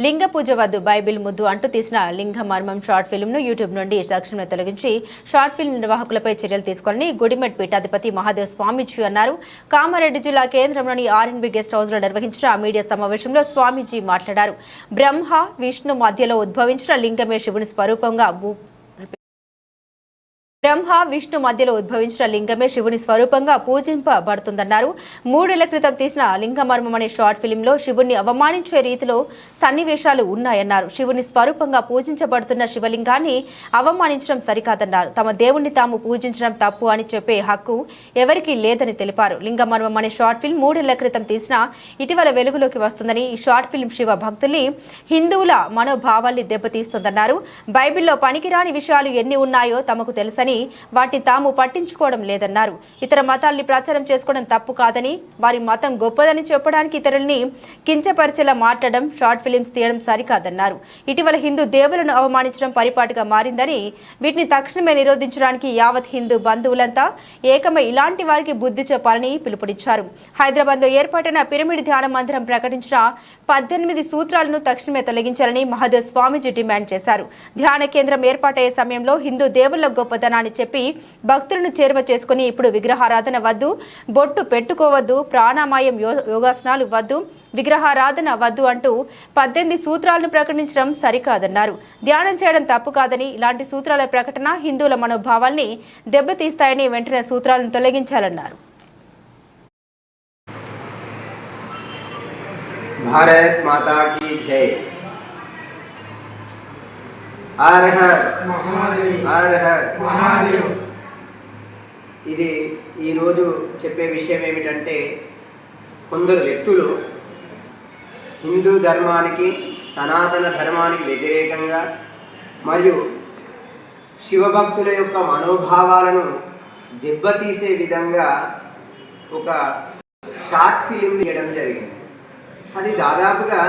లింగ పూజ వద్దు బైబిల్ ముద్దు అంటూ తీసిన లింగ మర్మం షార్ట్ ఫిల్మ్ను యూట్యూబ్ నుండి తక్షణమే తొలగించి షార్ట్ ఫిల్మ్ నిర్వాహకులపై చర్యలు తీసుకోవాలని గుడిమెట్ పీఠాధిపతి మహాదేవ్ స్వామీజీ అన్నారు. కామారెడ్డి జిల్లా కేంద్రంలోని ఆర్ఎన్బి గెస్ట్ హౌస్ లో నిర్వహించిన మీడియా సమావేశంలో స్వామీజీ మాట్లాడారు. బ్రహ్మ విష్ణు మధ్యలో ఉద్భవించిన లింగమే శివుని స్వరూపంగా శివుని స్వరూపంగా పూజింపబడుతుందన్నారు. 3 ఏళ్ల క్రితం తీసిన లింగమర్మం అనే షార్ట్ ఫిలింలో శివుణ్ణి అవమానించే రీతిలో సన్నివేశాలు ఉన్నాయన్నారు. శివుని స్వరూపంగా పూజించబడుతున్న శివలింగాన్ని అవమానించడం సరికాదన్నారు. తమ దేవుణ్ణి తాము పూజించడం తప్పు అని చెప్పే హక్కు ఎవరికీ లేదని తెలిపారు. లింగమర్మం అనే షార్ట్ ఫిల్మ్ 3 ఏళ్ల క్రితం తీసిన ఇటీవల వెలుగులోకి వస్తుందని, ఈ షార్ట్ ఫిల్మ్ శివ భక్తుల్ని హిందువుల మనోభావాల్ని దెబ్బతీస్తుందన్నారు. బైబిల్లో పనికిరాని విషయాలు ఎన్ని ఉన్నాయో తమకు తెలుసని, వాటిని తాము పట్టించుకోవడం లేదన్నారు. ఇతర మతాల్ని ప్రచారం చేసుకోవడం తప్పు కాదని, వారి మతం గొప్పదని చెప్పడానికి ఇతరుల్ని కించపరిచేలా మాట్లాడడం, షార్ట్ ఫిలిమ్స్ తీయడం సరికాదన్నారు. ఇటీవల హిందూ దేవులను అవమానించడం పరిపాటిగా మారిందని, వీటిని తక్షణమే నిరోధించడానికి యావత్ హిందూ బంధువులంతా ఏకమై ఇలాంటి వారికి బుద్ధి చెప్పాలని పిలుపునిచ్చారు. హైదరాబాద్లో ఏర్పాటైన పిరమిడ్ ధ్యాన మందిరం ప్రకటించిన 18 సూత్రాలను తక్షణమే తొలగించాలని మహాదేవ్ స్వామీజీ డిమాండ్ చేశారు. ధ్యాన కేంద్రం ఏర్పాటయ్యే సమయంలో హిందూ దేవుళ్ల గొప్పతనాన్ని చెప్పి భక్తులను చేరువ చేసుకుని ఇప్పుడు విగ్రహారాధన వద్దు, బొట్టు పెట్టుకోవద్దు, ప్రాణామాయం యోగాసనాలు వద్దు, విగ్రహారాధన వద్దు అంటూ 18 సూత్రాలను ప్రకటించడం సరికాదన్నారు. ధ్యానం చేయడం తప్పు కాదని, ఇలాంటి సూత్రాల ప్రకటన హిందువుల మనోభావాల్ని దెబ్బతీస్తాయని వెంటనే సూత్రాలను తొలగించాలన్నారు. భారత్ మాతా కీ జై. Her her Mahadev, her her Mahadev. ఇది ఈరోజు చెప్పే విషయం ఏమిటంటే, కొందరు వ్యక్తులు హిందూ ధర్మానికి, సనాతన ధర్మానికి వ్యతిరేకంగా మరియు శివభక్తుల యొక్క మనోభావాలను దెబ్బతీసే విధంగా ఒక షార్ట్ ఫిలిం తీయడం జరిగింది. అది దాదాపుగా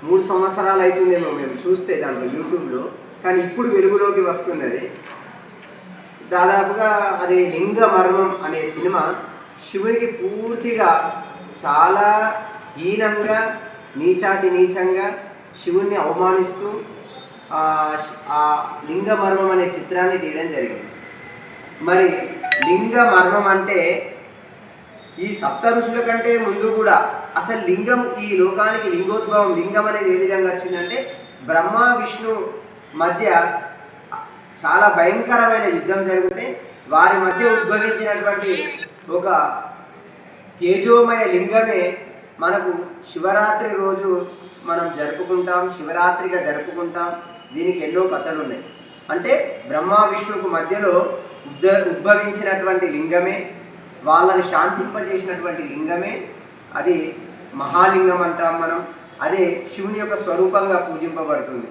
3 సంవత్సరాలు అవుతుందేమో మేము చూస్తే దాంట్లో యూట్యూబ్లో, కానీ ఇప్పుడు వెలుగులోకి వస్తుంది. అది దాదాపుగా అది లింగ మర్మం అనే సినిమా శివునికి పూర్తిగా చాలా హీనంగా, నీచంగా శివుణ్ణి అవమానిస్తూ ఆ లింగ మర్మం అనే చిత్రాన్ని తీయడం జరిగింది. మరి లింగ మర్మం అంటే ఈ సప్త ఋషుల కంటే ముందు కూడా అసలు లింగం, ఈ లోకానికి లింగోద్భవం, లింగం అనేది ఏ విధంగా వచ్చిందంటే, బ్రహ్మ విష్ణు మధ్య చాలా భయంకరమైన యుద్ధం జరిగితే వారి మధ్య ఉద్భవించినటువంటి ఒక తేజోమయ లింగమే మనకు శివరాత్రి రోజు మనం జరుపుకుంటాం, శివరాత్రిగా జరుపుకుంటాం. దీనికి ఎన్నో కథలు ఉన్నాయి. అంటే బ్రహ్మ విష్ణువుకు మధ్యలో ఉద్భవించినటువంటి లింగమే, వాళ్ళని శాంతింపజేసినటువంటి లింగమే, అది మహాలింగం అంటాం మనం. అదే శివుని యొక్క స్వరూపంగా పూజింపబడుతుంది.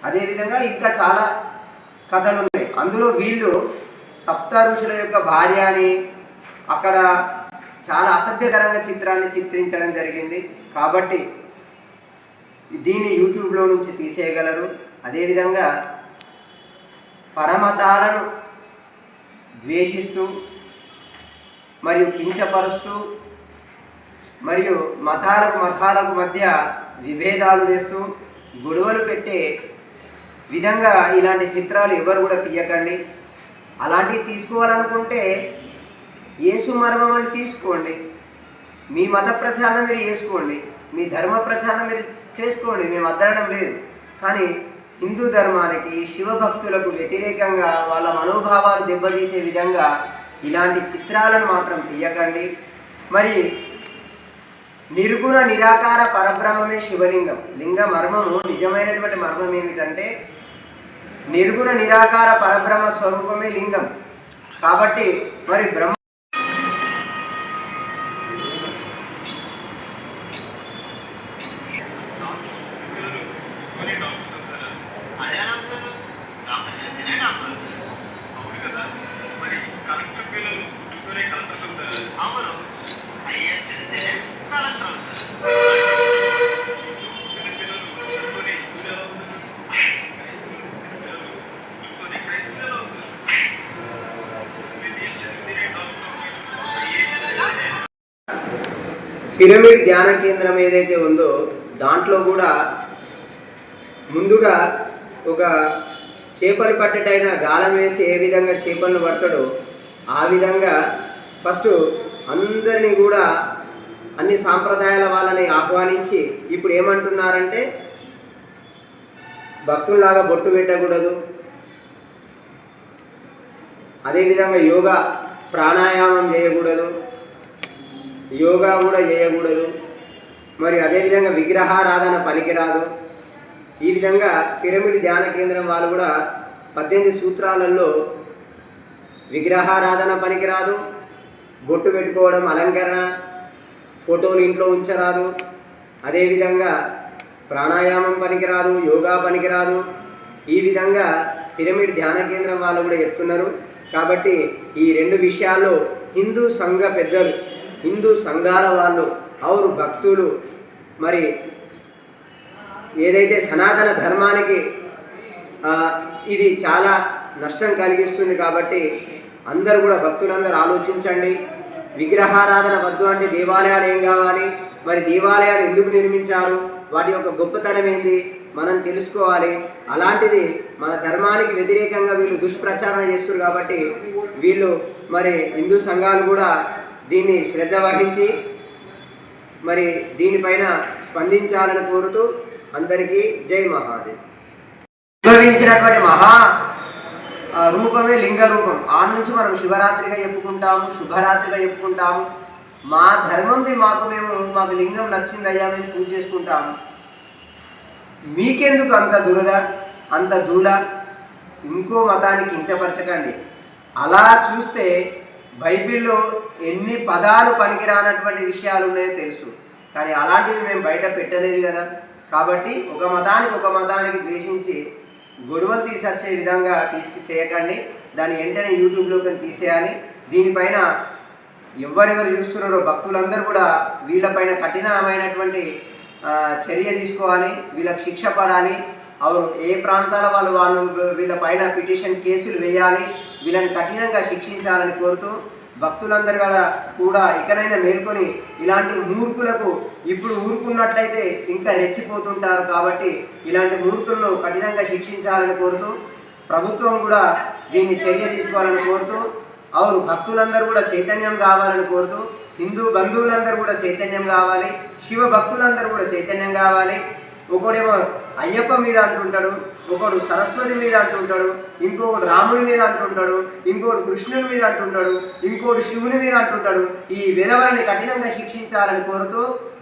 అదేవిధంగా ఇంకా చాలా కథలు ఉన్నాయి. అందులో వీళ్ళు సప్త ఋషుల యొక్క భార్య అని అక్కడ చాలా అసభ్యకరంగా చిత్రాన్ని చిత్రించడం జరిగింది. కాబట్టి దీన్ని యూట్యూబ్లో నుంచి తీసేయగలరు. అదేవిధంగా పరమతాలను ద్వేషిస్తూ మరియు కించపరుస్తూ మరియు మతాలకు మధ్య విభేదాలు చేస్తూ గొడవలు పెట్టే విధంగా ఇలాంటి చిత్రాలు ఎవరు కూడా తీయకండి. అలాంటివి తీసుకోవాలనుకుంటే యేసు మర్మం అని తీసుకోండి. మీ మత ప్రచారం మీరు చేసుకోండి, మీ ధర్మ ప్రచారం మీరు చేసుకోండి, మేము అద్దరడం లేదు. కానీ హిందూ ధర్మానికి, శివభక్తులకు వ్యతిరేకంగా వాళ్ళ మనోభావాలు దెబ్బతీసే విధంగా ఇలాంటి చిత్రాలను మాత్రం తీయకండి. మరి నిర్గుణ నిరాకార పరబ్రహ్మమే శివలింగం. లింగ మర్మము, నిజమైనటువంటి మర్మం ఏమిటంటే, నిర్గుణ నిరాకార పరబ్రహ్మ స్వరూపమే లింగం. కాబట్టి మరి బ్రహ్మ పిరమిడ్ ధ్యాన కేంద్రం ఏదైతే ఉందో దాంట్లో కూడా ముందుగా ఒక చేపలు పట్టేటైన గాలం వేసి ఏ విధంగా చేపలను పడతాడో ఆ విధంగా ఫస్ట్ అందరినీ కూడా అన్ని సాంప్రదాయాల వాళ్ళని ఆహ్వానించి ఇప్పుడు ఏమంటున్నారంటే భక్తుల్లాగా బొట్టు పెట్టకూడదు, అదేవిధంగా యోగా ప్రాణాయామం చేయకూడదు, యోగా కూడా చేయకూడదు, మరి అదేవిధంగా విగ్రహారాధన పనికిరాదు. ఈ విధంగా పిరమిడ్ ధ్యాన కేంద్రం వాళ్ళు కూడా 18 సూత్రాలలో విగ్రహారాధన పనికిరాదు, బొట్టు పెట్టుకోవడం అలంకరణ, ఫోటోలు ఇంట్లో ఉంచరాదు, అదేవిధంగా ప్రాణాయామం పనికిరాదు, యోగా పనికిరాదు. ఈ విధంగా పిరమిడ్ ధ్యాన కేంద్రం వాళ్ళు కూడా చెప్తున్నారు. కాబట్టి ఈ 2 విషయాల్లో హిందూ సంఘ పెద్దలు, హిందూ సంఘాల వాళ్ళు అవురు భక్తులు మరి ఏదైతే సనాతన ధర్మానికి ఇది చాలా నష్టం కలిగిస్తుంది. కాబట్టి అందరూ కూడా భక్తులందరూ ఆలోచించండి. విగ్రహారాధన వద్దు అంటే దేవాలయాలు ఏం కావాలి, మరి దేవాలయాలు ఎందుకు నిర్మించారు, వాటి యొక్క గొప్పతనం ఏంది మనం తెలుసుకోవాలి. అలాంటిది మన ధర్మానికి వ్యతిరేకంగా వీళ్ళు దుష్ప్రచారణ చేస్తున్నారు. కాబట్టి వీళ్ళు మరి హిందూ సంఘాలు కూడా దీన్ని శ్రద్ధ వహించి మరి దీనిపైన స్పందించాలని కోరుతూ అందరికీ జై మహాదేవ్. ఉద్భవించినటువంటి మహా రూపమే లింగ రూపం. ఆ నుంచి మనం శివరాత్రిగా చెప్పుకుంటాము, శుభరాత్రిగా చెప్పుకుంటాము. మా ధర్మంది మాకు లింగం నచ్చిందయ్యా మేము పూజ చేసుకుంటాము. మీకెందుకు అంత దురద, అంత దూల? ఇంకో మతాన్ని కించపరచకండి. అలా చూస్తే బైబిల్లో ఎన్ని పదాలు పనికిరానటువంటి విషయాలు ఉన్నాయో తెలుసు, కానీ అలాంటివి మేము బయట పెట్టలేదు కదా. కాబట్టి ఒక మతానికి ద్వేషించి గొడవలు తీసొచ్చే విధంగా చేయకండి. దాన్ని వెంటనే యూట్యూబ్లోకి తీసేయాలి. దీనిపైన ఎవరెవరు చూస్తున్నారో భక్తులందరూ కూడా వీళ్ళపైన కఠినమైనటువంటి చర్య తీసుకోవాలి, వీళ్ళకి శిక్ష పడాలి. అవును, ఏ ప్రాంతాల వాళ్ళు వీళ్ళపైన పిటిషన్ కేసులు వేయాలి, వీళ్ళని కఠినంగా శిక్షించాలని కోరుతూ భక్తులందరూ కూడా ఇకనైనా మేల్కొని ఇలాంటి మూర్ఖులకు ఇప్పుడు ఊరుకున్నట్లయితే ఇంకా రెచ్చిపోతుంటారు. కాబట్టి ఇలాంటి మూర్ఖులను కఠినంగా శిక్షించాలని కోరుతూ ప్రభుత్వం కూడా దీన్ని చర్య తీసుకోవాలని కోరుతూ అవును భక్తులందరూ కూడా చైతన్యం కావాలని కోరుతూ హిందూ బంధువులందరూ కూడా చైతన్యం కావాలి, శివ భక్తులందరూ కూడా చైతన్యం కావాలి. ఒకడేమో అయ్యప్ప మీద అంటుంటాడు, ఒకడు సరస్వతి మీద అంటుంటాడు, ఇంకొకడు రాముడి మీద అంటుంటాడు, ఇంకొకడు కృష్ణుని మీద అంటుంటాడు, ఇంకొకడు శివుని మీద అంటుంటాడు. ఈ విధవలని కఠినంగా శిక్షించాలని కోరుతూ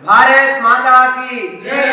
భారత్ మాతాకి జై.